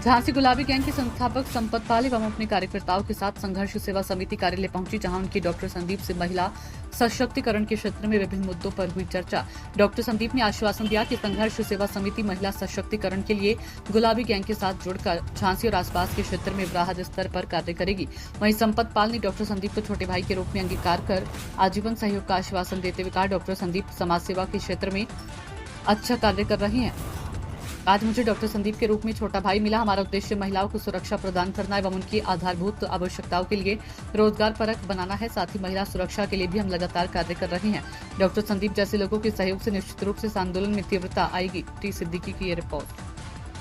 झांसी गुलाबी गैंग की संस्थापक संपत पाल एवं अपने कार्यकर्ताओं के साथ संघर्ष सेवा समिति कार्यालय पहुंची, जहां उनकी डॉक्टर संदीप से महिला सशक्तिकरण के क्षेत्र में विभिन्न मुद्दों पर हुई चर्चा। डॉक्टर संदीप ने आश्वासन दिया कि संघर्ष सेवा समिति महिला सशक्तिकरण के लिए गुलाबी गैंग के साथ जुड़कर झांसी और आसपास के क्षेत्र में वृहद स्तर पर कार्य करेगी। वहीं संपत पाल ने डॉक्टर संदीप को छोटे भाई के रूप में अंगीकार कर आजीवन सहयोग का आश्वासन देते हुए कहा, डॉक्टर संदीप समाज सेवा के क्षेत्र में अच्छा कार्य कर रही हैं। आज मुझे डॉक्टर संदीप के रूप में छोटा भाई मिला। हमारा उद्देश्य महिलाओं को सुरक्षा प्रदान करना एवं उनकी आधारभूत आवश्यकताओं के लिए रोजगार परक बनाना है। साथ ही महिला सुरक्षा के लिए भी हम लगातार कार्य कर रहे हैं। डॉक्टर संदीप जैसे लोगों के सहयोग से निश्चित रूप से इस आंदोलन में तीव्रता आएगी। टी सिद्दीकी की ये रिपोर्ट।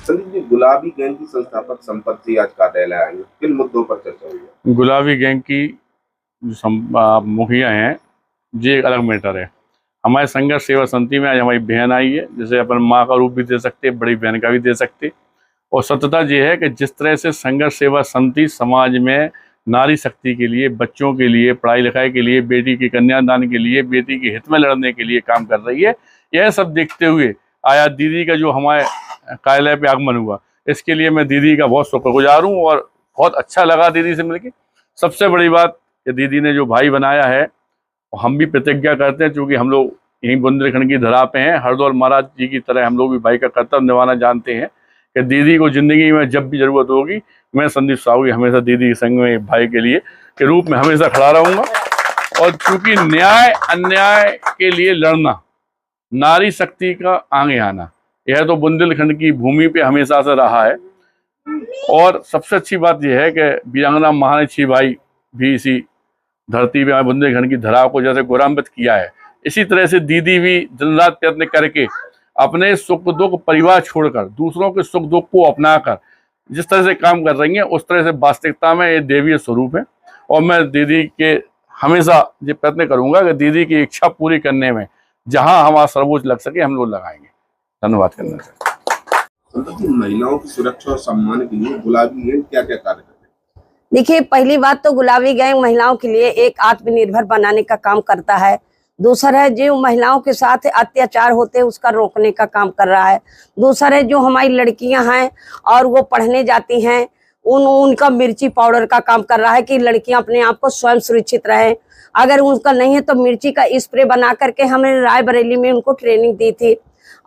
संदीप जी, गुलाबी गैंग की संस्थापक संपत जी आज कार्यालय आएंगे, किन मुद्दों पर चर्चा हुई? गुलाबी गैंग की जो मुखिया हैं, ये एक अलग मैटर है। हमारे संघर्ष सेवा समिति में आज हमारी बहन आई है, जिसे अपन माँ का रूप भी दे सकते, बड़ी बहन का भी दे सकते। और सत्यता ये है कि जिस तरह से संघर्ष सेवा समिति समाज में नारी शक्ति के लिए, बच्चों के लिए, पढ़ाई लिखाई के लिए, बेटी के कन्यादान के लिए, बेटी के हित में लड़ने के लिए काम कर रही है, यह सब देखते हुए आया दीदी का जो हमारे कार्यालय पे आगमन हुआ, इसके लिए मैं दीदी का बहुत शुक्रगुजार हूँ और बहुत अच्छा लगा दीदी से मिलकर। सबसे बड़ी बात कि दीदी ने जो भाई बनाया है, हम भी प्रतिज्ञा करते हैं, क्योंकि हम लोग यहीं बुंदेलखंड की धरा पे हैं, हरदौल महाराज जी की तरह हम लोग भी भाई का कर्तव्य निभाना जानते हैं कि दीदी को जिंदगी में जब भी जरूरत होगी, मैं संदीप साहू की हमेशा दीदी के संग में भाई के लिए के रूप में हमेशा खड़ा रहूंगा। और चूंकि न्याय अन्याय के लिए लड़ना, नारी शक्ति का आगे आना, यह तो बुंदेलखंड की भूमि पे हमेशा से रहा है। और सबसे अच्छी बात यह है कि वीरांगना महारानी छीबाई भी इसी धरती पे बुंदेलखंड की धरा को जैसे गौरवान्वित किया है, इसी तरह से दीदी भी दिन रात प्रयत्न करके अपने सुख दुख परिवार छोड़कर दूसरों के सुख दुख को अपनाकर जिस तरह से काम कर रही हैं, उस तरह से वास्तविकता में ये देवीय स्वरूप है। और मैं दीदी के हमेशा ये प्रयत्न करूंगा कि दीदी की इच्छा पूरी करने में जहां हमारा सर्वोच्च लग सके, हम लोग लगाएंगे। धन्यवाद करना चाहिए। महिलाओं की सुरक्षा और सम्मान के लिए गुलाबी गैंग क्या क्या कार्य करते हैं? देखिए, पहली बात तो गुलाबी गैंग महिलाओं के लिए एक आत्मनिर्भर बनाने का काम करता है। दूसरा है जो महिलाओं के साथ अत्याचार होते हैं उसका रोकने का काम कर रहा है। दूसरा है जो हमारी लड़कियां हैं और वो पढ़ने जाती हैं, उनका मिर्ची पाउडर का काम कर रहा है कि लड़कियां अपने आप को स्वयं सुरक्षित रहें। अगर उनका नहीं है तो मिर्ची का स्प्रे बना करके हमने रायबरेली में उनको ट्रेनिंग दी थी।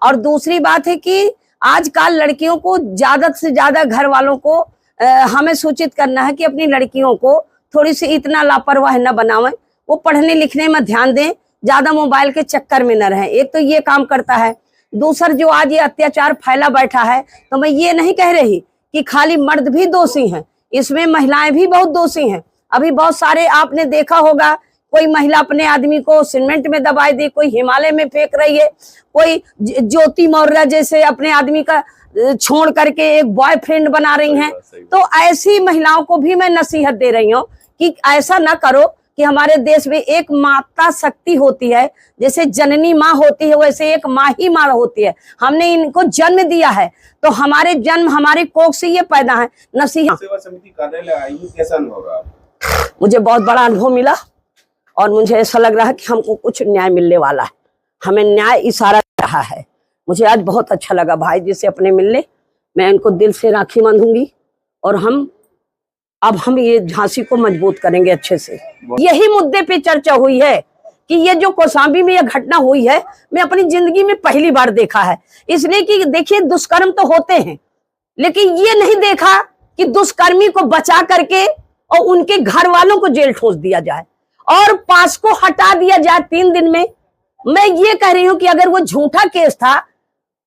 और दूसरी बात है कि आजकल लड़कियों को ज्यादा से ज्यादा घर वालों को हमें सूचित करना है कि अपनी लड़कियों को थोड़ी सी इतना लापरवाह न बनावें, वो पढ़ने लिखने में ध्यान दें, ज्यादा मोबाइल के चक्कर में न रहें। एक तो ये काम करता है। दूसरा जो आज ये अत्याचार फैला बैठा है, तो मैं ये नहीं कह रही कि खाली मर्द भी दोषी हैं, इसमें महिलाएं भी बहुत दोषी हैं। अभी बहुत सारे आपने देखा होगा, कोई महिला अपने आदमी को सीमेंट में दबाई दी, कोई हिमालय में फेंक रही है, कोई ज्योति मौर्य जैसे अपने आदमी का छोड़ करके एक बॉयफ्रेंड बना रही हैं। तो ऐसी महिलाओं को भी मैं नसीहत दे रही हूँ कि ऐसा ना करो कि हमारे देश में एक माता शक्ति होती है, जैसे जननी माँ होती है वैसे एक माँ ही माँ होती है। हमने इनको जन्म दिया है, तो हमारे जन्म हमारे कोख से ये पैदा है। नसीहत सेवा समिति कार्यालय आई, कैसा अनुभव रहा? मुझे बहुत बड़ा अनुभव मिला और मुझे ऐसा लग रहा है कि हमको कुछ न्याय मिलने वाला है, हमें न्याय इशारा रहा है। मुझे आज बहुत अच्छा लगा भाई जी से अपने मिलने। मैं इनको दिल से राखी बांधूंगी और अब हम ये झांसी को मजबूत करेंगे अच्छे से। यही मुद्दे पे चर्चा हुई है कि ये जो कौशाम्बी में ये घटना हुई है, मैं अपनी जिंदगी में पहली बार देखा है। इसलिए कि देखिए, दुष्कर्म तो होते हैं, लेकिन ये नहीं देखा कि दुष्कर्मी को बचा करके और उनके घर वालों को जेल ठोस दिया जाए और पास को हटा दिया जाए 3 दिन में। मैं ये कह रही हूं कि अगर वो झूठा केस था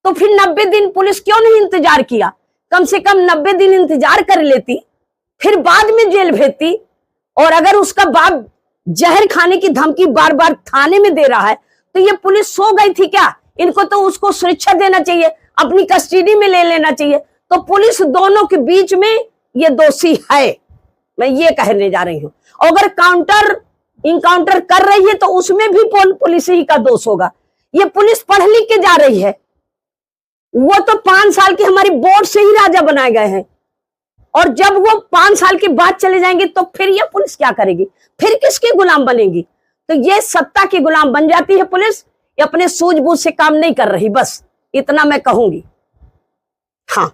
तो फिर 90 दिन पुलिस क्यों नहीं इंतजार किया? कम से कम 90 दिन इंतजार कर लेती, फिर बाद में जेल भेजती। और अगर उसका बाप जहर खाने की धमकी बार बार थाने में दे रहा है, तो ये पुलिस सो गई थी क्या? इनको तो उसको सुरक्षा देना चाहिए, अपनी कस्टडी में ले लेना चाहिए। तो पुलिस दोनों के बीच में ये दोषी है, मैं ये कहने जा रही हूँ। अगर काउंटर इनकाउंटर कर रही है तो उसमें भी पुलिस ही का दोष होगा। ये पुलिस पढ़ लिख के जा रही है, वो तो 5 साल की हमारी बोर्ड से ही राजा बनाए गए हैं, और जब वो 5 साल के बाद चले जाएंगे तो फिर ये पुलिस क्या करेगी? फिर किसके गुलाम बनेगी? तो ये सत्ता की गुलाम बन जाती है पुलिस। ये अपने सूझबूझ से काम नहीं कर रही, बस इतना मैं कहूंगी। हाँ।